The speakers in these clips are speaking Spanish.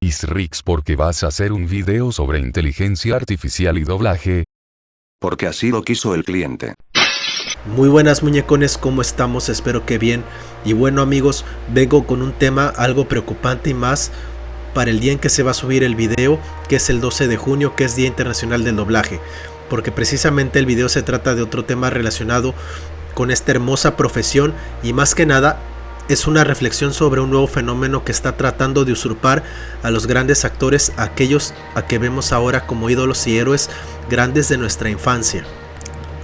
Isrix, ¿por qué vas a hacer un video sobre inteligencia artificial y doblaje? Porque así lo quiso el cliente. Muy buenas muñecones, ¿cómo estamos? Espero que bien. Y bueno amigos, vengo con un tema algo preocupante y más para el día en que se va a subir el video, que es el 12 de junio, que es Día Internacional del Doblaje. Porque precisamente el video se trata de otro tema relacionado con esta hermosa profesión y más que nada es una reflexión sobre un nuevo fenómeno que está tratando de usurpar a los grandes actores, aquellos a que vemos ahora como ídolos y héroes grandes de nuestra infancia,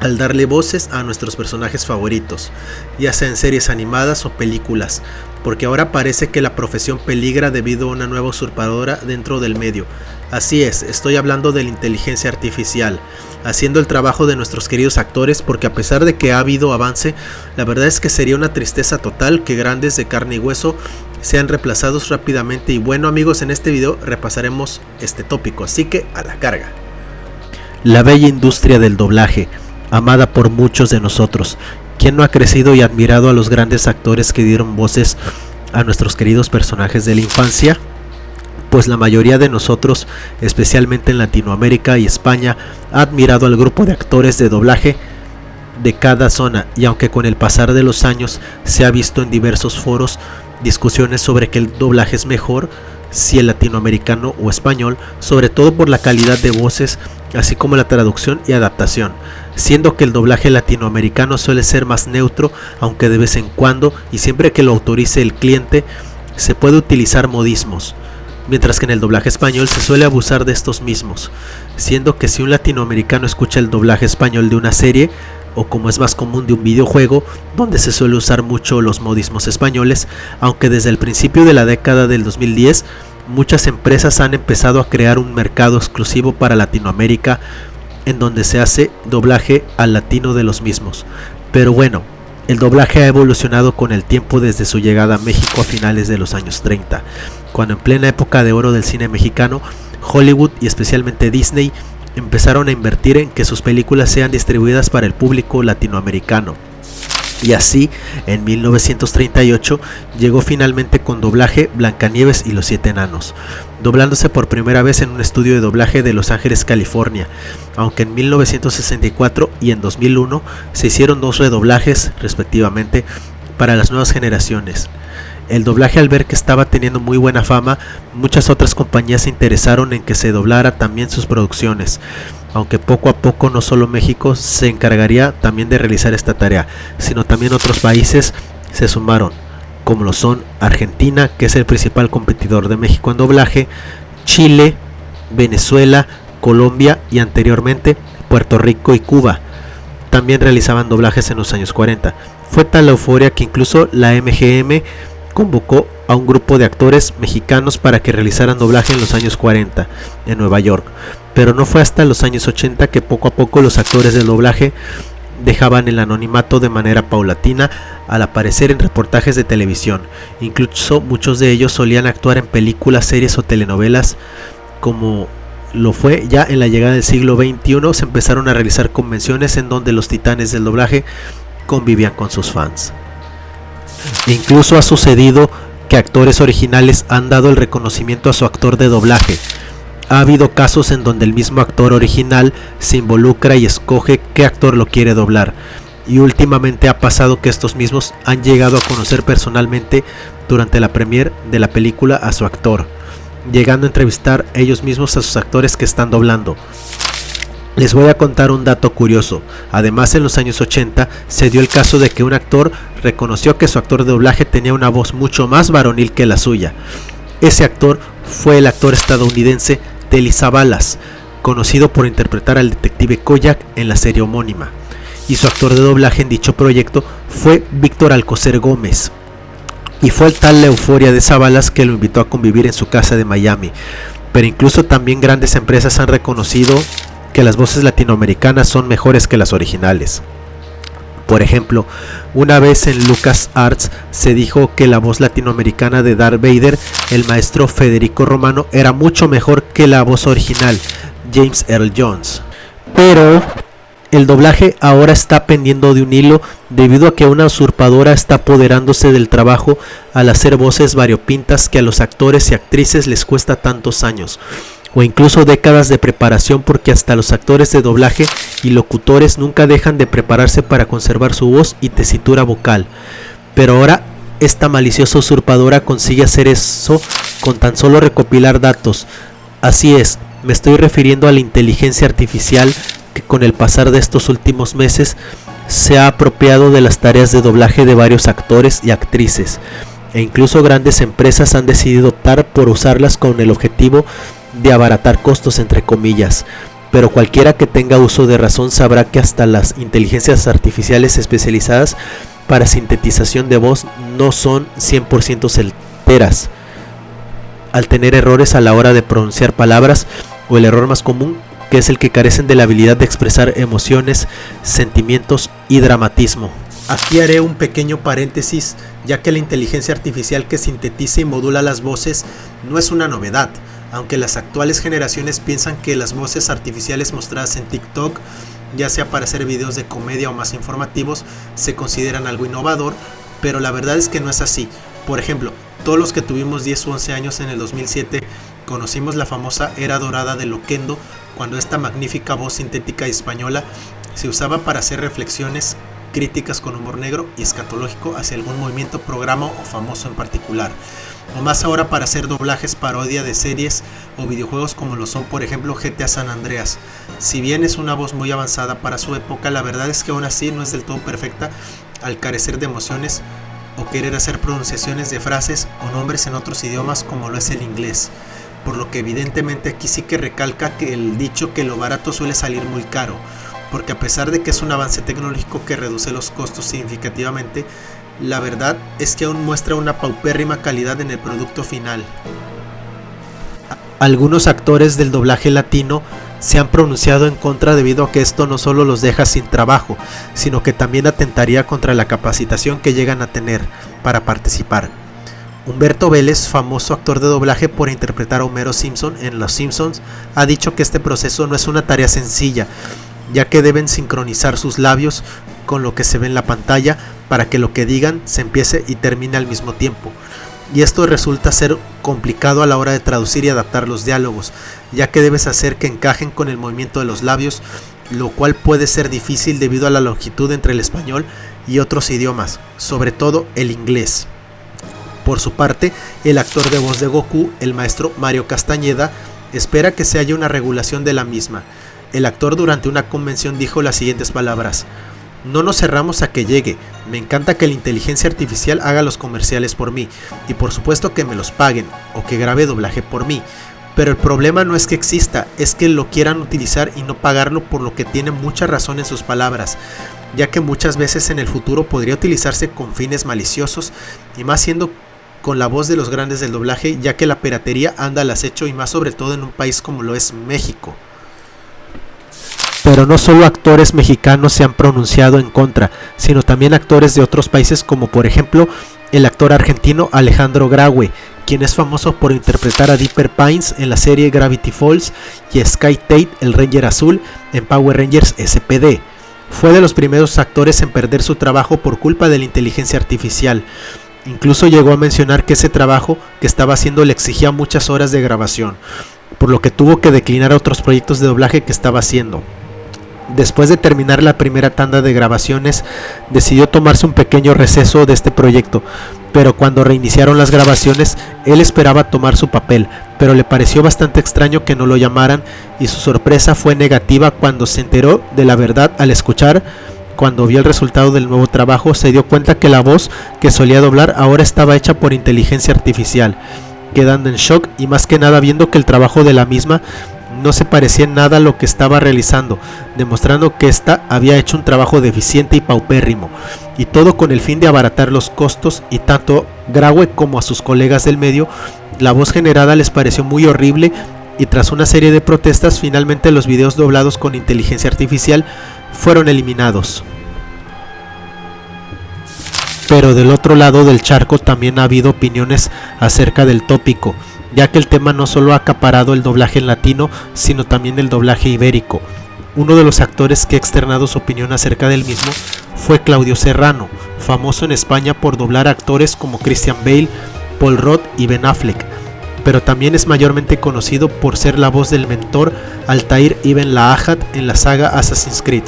al darle voces a nuestros personajes favoritos, ya sea en series animadas o películas, porque ahora parece que la profesión peligra debido a una nueva usurpadora dentro del medio. Así es, estoy hablando de la inteligencia artificial, haciendo el trabajo de nuestros queridos actores, porque a pesar de que ha habido avance, la verdad es que sería una tristeza total que grandes de carne y hueso sean reemplazados rápidamente. Y bueno amigos, en este video repasaremos este tópico, así que a la carga. La bella industria del doblaje, amada por muchos de nosotros. ¿Quién no ha crecido y admirado a los grandes actores que dieron voces a nuestros queridos personajes de la infancia? Pues la mayoría de nosotros, especialmente en Latinoamérica y España, ha admirado al grupo de actores de doblaje de cada zona, y aunque con el pasar de los años se ha visto en diversos foros discusiones sobre que el doblaje es mejor, si el latinoamericano o español, sobre todo por la calidad de voces, así como la traducción y adaptación, siendo que el doblaje latinoamericano suele ser más neutro, aunque de vez en cuando y siempre que lo autorice el cliente se puede utilizar modismos, mientras que en el doblaje español se suele abusar de estos mismos, siendo que si un latinoamericano escucha el doblaje español de una serie, o como es más común de un videojuego, donde se suele usar mucho los modismos españoles, aunque desde el principio de la década del 2010 muchas empresas han empezado a crear un mercado exclusivo para Latinoamérica en donde se hace doblaje al latino de los mismos. Pero bueno, el doblaje ha evolucionado con el tiempo desde su llegada a México a finales de los años 30, cuando en plena época de oro del cine mexicano, Hollywood y especialmente Disney empezaron a invertir en que sus películas sean distribuidas para el público latinoamericano. Y así, en 1938, llegó finalmente con doblaje Blancanieves y los 7 enanos, doblándose por primera vez en un estudio de doblaje de Los Ángeles, California, aunque en 1964 y en 2001 se hicieron 2 redoblajes, respectivamente, para las nuevas generaciones. El doblaje, al ver que estaba teniendo muy buena fama, muchas otras compañías se interesaron en que se doblara también sus producciones, aunque poco a poco no solo México se encargaría también de realizar esta tarea, sino también otros países se sumaron, como lo son Argentina, que es el principal competidor de México en doblaje, Chile, Venezuela, Colombia y anteriormente Puerto Rico y Cuba. También realizaban doblajes en los años 40. Fue tal la euforia que incluso la MGM convocó a un grupo de actores mexicanos para que realizaran doblaje en los años 40 en Nueva York, pero no fue hasta los años 80 que poco a poco los actores del doblaje dejaban el anonimato de manera paulatina al aparecer en reportajes de televisión. Incluso muchos de ellos solían actuar en películas, series o telenovelas, como lo fue ya en la llegada del siglo XXI. Se empezaron a realizar convenciones en donde los titanes del doblaje convivían con sus fans. Incluso ha sucedido que actores originales han dado el reconocimiento a su actor de doblaje. Ha habido casos en donde el mismo actor original se involucra y escoge qué actor lo quiere doblar, y últimamente ha pasado que estos mismos han llegado a conocer personalmente durante la premiere de la película a su actor, llegando a entrevistar ellos mismos a sus actores que están doblando. Les voy a contar un dato curioso. Además, en los años 80 se dio el caso de que un actor reconoció que su actor de doblaje tenía una voz mucho más varonil que la suya. Ese actor fue el actor estadounidense Telly Savalas, conocido por interpretar al detective Koyak en la serie homónima, y su actor de doblaje en dicho proyecto fue Víctor Alcocer Gómez. Y fue tal la euforia de Savalas que lo invitó a convivir en su casa de Miami. Pero incluso también grandes empresas han reconocido que las voces latinoamericanas son mejores que las originales. Por ejemplo, una vez en LucasArts se dijo que la voz latinoamericana de Darth Vader, el maestro Federico Romano, era mucho mejor que la voz original, James Earl Jones. Pero El doblaje ahora está pendiendo de un hilo debido a que una usurpadora está apoderándose del trabajo al hacer voces variopintas que a los actores y actrices les cuesta tantos años, o incluso décadas de preparación, porque hasta los actores de doblaje y locutores nunca dejan de prepararse para conservar su voz y tesitura vocal. Pero ahora esta maliciosa usurpadora consigue hacer eso con tan solo recopilar datos. Así es, me estoy refiriendo a la inteligencia artificial que con el pasar de estos últimos meses se ha apropiado de las tareas de doblaje de varios actores y actrices, e incluso grandes empresas han decidido optar por usarlas con el objetivo de abaratar costos, entre comillas. Pero cualquiera que tenga uso de razón sabrá que hasta las inteligencias artificiales especializadas para sintetización de voz no son 100% certeras, al tener errores a la hora de pronunciar palabras, o el error más común, que es el que carecen de la habilidad de expresar emociones, sentimientos y dramatismo. Aquí haré un pequeño paréntesis, ya que la inteligencia artificial que sintetiza y modula las voces no es una novedad, aunque las actuales generaciones piensan que las voces artificiales mostradas en TikTok, ya sea para hacer videos de comedia o más informativos, se consideran algo innovador, pero la verdad es que no es así. Por ejemplo, todos los que tuvimos 10 o 11 años en el 2007 conocimos la famosa era dorada de Loquendo, cuando esta magnífica voz sintética española se usaba para hacer reflexiones, críticas con humor negro y escatológico hacia algún movimiento, programa o famoso en particular, o más ahora para hacer doblajes parodia de series o videojuegos como lo son por ejemplo GTA San Andreas. Si bien es una voz muy avanzada para su época, la verdad es que aún así no es del todo perfecta al carecer de emociones o querer hacer pronunciaciones de frases o nombres en otros idiomas como lo es el inglés, por lo que evidentemente aquí sí que recalca que el dicho que lo barato suele salir muy caro, porque a pesar de que es un avance tecnológico que reduce los costos significativamente, la verdad es que aún muestra una paupérrima calidad en el producto final. Algunos actores del doblaje latino se han pronunciado en contra debido a que esto no solo los deja sin trabajo, sino que también atentaría contra la capacitación que llegan a tener para participar. Humberto Vélez, famoso actor de doblaje por interpretar a Homero Simpson en Los Simpsons, ha dicho que este proceso no es una tarea sencilla, ya que deben sincronizar sus labios con lo que se ve en la pantalla para que lo que digan se empiece y termine al mismo tiempo. Y esto resulta ser complicado a la hora de traducir y adaptar los diálogos, ya que debes hacer que encajen con el movimiento de los labios, lo cual puede ser difícil debido a la longitud entre el español y otros idiomas, sobre todo el inglés. Por su parte, el actor de voz de Goku, el maestro Mario Castañeda, espera que se haya una regulación de la misma. El actor durante una convención dijo las siguientes palabras: "No nos cerramos a que llegue, me encanta que la inteligencia artificial haga los comerciales por mí, y por supuesto que me los paguen, o que grabe doblaje por mí, pero el problema no es que exista, es que lo quieran utilizar y no pagarlo, por lo que tiene mucha razón en sus palabras, ya que muchas veces en el futuro podría utilizarse con fines maliciosos, y más siendo con la voz de los grandes del doblaje, ya que la piratería anda al acecho y más sobre todo en un país como lo es México". Pero no solo actores mexicanos se han pronunciado en contra, sino también actores de otros países como por ejemplo el actor argentino Alejandro Graue, quien es famoso por interpretar a Dipper Pines en la serie Gravity Falls y a Sky Tate, el Ranger Azul, en Power Rangers SPD. Fue de los primeros actores en perder su trabajo por culpa de la inteligencia artificial. Incluso llegó a mencionar que ese trabajo que estaba haciendo le exigía muchas horas de grabación, por lo que tuvo que declinar a otros proyectos de doblaje que estaba haciendo. Después de terminar la primera tanda de grabaciones, decidió tomarse un pequeño receso de este proyecto, pero cuando reiniciaron las grabaciones, él esperaba tomar su papel, pero le pareció bastante extraño que no lo llamaran, y su sorpresa fue negativa cuando se enteró de la verdad al escuchar. Cuando vio el resultado del nuevo trabajo, se dio cuenta que la voz que solía doblar ahora estaba hecha por inteligencia artificial, quedando en shock y más que nada viendo que el trabajo de la misma no se parecía en nada a lo que estaba realizando, demostrando que ésta había hecho un trabajo deficiente y paupérrimo, y todo con el fin de abaratar los costos, y tanto Graue como a sus colegas del medio, la voz generada les pareció muy horrible, y tras una serie de protestas, finalmente los videos doblados con inteligencia artificial fueron eliminados. Pero del otro lado del charco también ha habido opiniones acerca del tópico, ya que el tema no solo ha acaparado el doblaje en latino, sino también el doblaje ibérico. Uno de los actores que ha externado su opinión acerca del mismo fue Claudio Serrano, famoso en España por doblar a actores como Christian Bale, Paul Rudd y Ben Affleck, pero también es mayormente conocido por ser la voz del mentor Altair Ibn Lahad en la saga Assassin's Creed.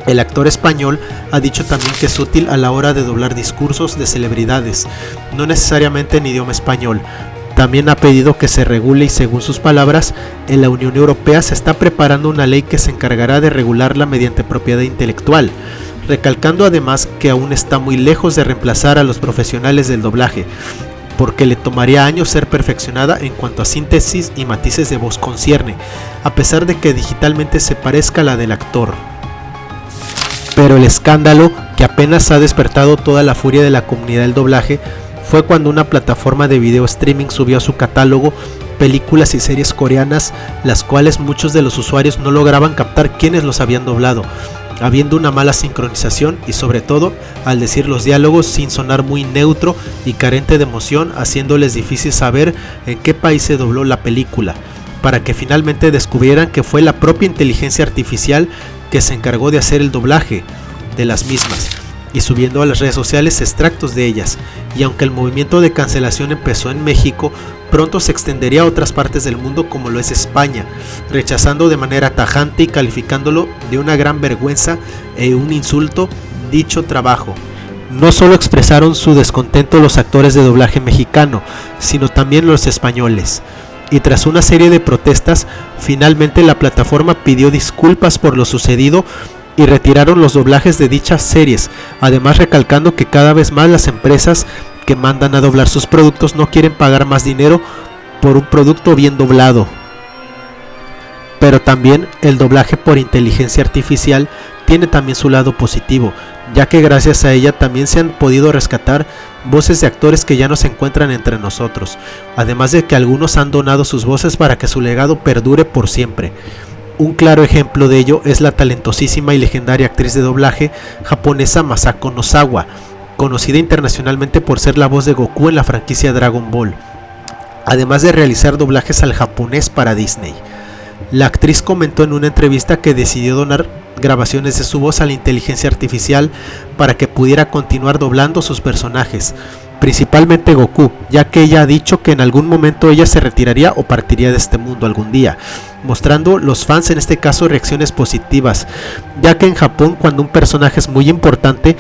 El actor español ha dicho también que es útil a la hora de doblar discursos de celebridades, no necesariamente en idioma español. También ha pedido que se regule y, según sus palabras, en la Unión Europea se está preparando una ley que se encargará de regularla mediante propiedad intelectual, recalcando además que aún está muy lejos de reemplazar a los profesionales del doblaje, porque le tomaría años ser perfeccionada en cuanto a síntesis y matices de voz concierne, a pesar de que digitalmente se parezca a la del actor. Pero el escándalo que apenas ha despertado toda la furia de la comunidad del doblaje fue cuando una plataforma de video streaming subió a su catálogo películas y series coreanas, las cuales muchos de los usuarios no lograban captar quiénes los habían doblado, habiendo una mala sincronización y, sobre todo, al decir los diálogos sin sonar muy neutro y carente de emoción, haciéndoles difícil saber en qué país se dobló la película, para que finalmente descubrieran que fue la propia inteligencia artificial que se encargó de hacer el doblaje de las mismas, y subiendo a las redes sociales extractos de ellas. Y aunque el movimiento de cancelación empezó en México, pronto se extendería a otras partes del mundo como lo es España, rechazando de manera tajante y calificándolo de una gran vergüenza e un insulto dicho trabajo. No solo expresaron su descontento los actores de doblaje mexicano, sino también los españoles. Y tras una serie de protestas, finalmente la plataforma pidió disculpas por lo sucedido y retiraron los doblajes de dichas series, además recalcando que cada vez más las empresas que mandan a doblar sus productos no quieren pagar más dinero por un producto bien doblado. Pero también el doblaje por inteligencia artificial tiene también su lado positivo, ya que gracias a ella también se han podido rescatar voces de actores que ya no se encuentran entre nosotros, además de que algunos han donado sus voces para que su legado perdure por siempre. Un claro ejemplo de ello es la talentosísima y legendaria actriz de doblaje japonesa Masako Nozawa, conocida internacionalmente por ser la voz de Goku en la franquicia Dragon Ball, además de realizar doblajes al japonés para Disney. La actriz comentó en una entrevista que decidió donar grabaciones de su voz a la inteligencia artificial para que pudiera continuar doblando sus personajes, principalmente Goku, ya que ella ha dicho que en algún momento ella se retiraría o partiría de este mundo algún día, mostrando los fans en este caso reacciones positivas, ya que en Japón cuando un personaje es muy importante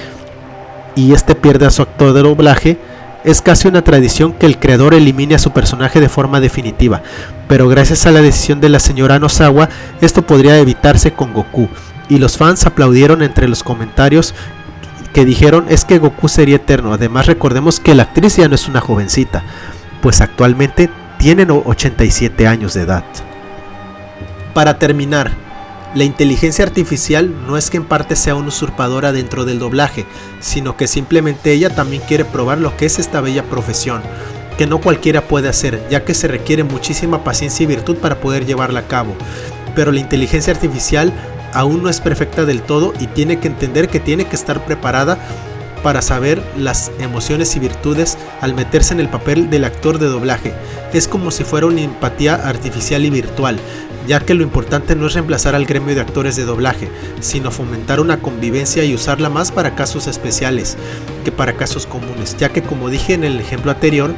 y este pierde a su actor de doblaje, es casi una tradición que el creador elimine a su personaje de forma definitiva, pero gracias a la decisión de la señora Nozawa, esto podría evitarse con Goku, y los fans aplaudieron entre los comentarios que dijeron es que Goku sería eterno. Además recordemos que la actriz ya no es una jovencita, pues actualmente tienen 87 años de edad. Para terminar, la inteligencia artificial no es que en parte sea una usurpadora dentro del doblaje, sino que simplemente ella también quiere probar lo que es esta bella profesión, que no cualquiera puede hacer, ya que se requiere muchísima paciencia y virtud para poder llevarla a cabo. Pero la inteligencia artificial aún no es perfecta del todo y tiene que entender que tiene que estar preparada para saber las emociones y virtudes al meterse en el papel del actor de doblaje. Es como si fuera una empatía artificial y virtual, ya que lo importante no es reemplazar al gremio de actores de doblaje, sino fomentar una convivencia y usarla más para casos especiales que para casos comunes, ya que como dije en el ejemplo anterior,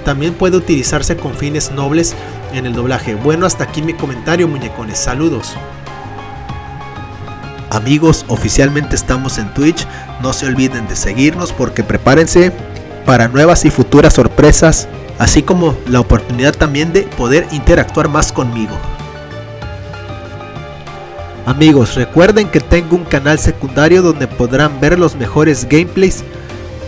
también puede utilizarse con fines nobles en el doblaje. Bueno, hasta aquí mi comentario, muñecones, saludos. Amigos, oficialmente estamos en Twitch, no se olviden de seguirnos porque prepárense para nuevas y futuras sorpresas, así como la oportunidad también de poder interactuar más conmigo. Amigos, recuerden que tengo un canal secundario donde podrán ver los mejores gameplays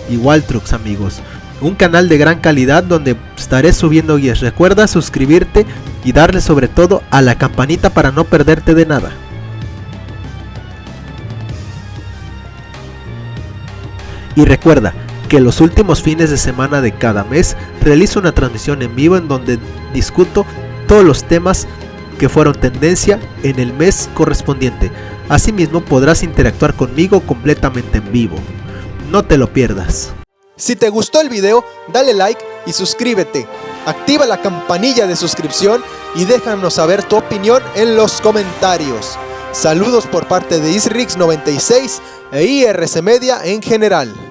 y Waltrucks, amigos. Un canal de gran calidad donde estaré subiendo guías. Recuerda suscribirte y darle sobre todo a la campanita para no perderte de nada. Y recuerda que los últimos fines de semana de cada mes realizo una transmisión en vivo en donde discuto todos los temas que fueron tendencia en el mes correspondiente. Asimismo podrás interactuar conmigo completamente en vivo. No te lo pierdas. Si te gustó el video, dale like y suscríbete. Activa la campanilla de suscripción y déjanos saber tu opinión en los comentarios. Saludos por parte de Isrix96 e IRC Media en general.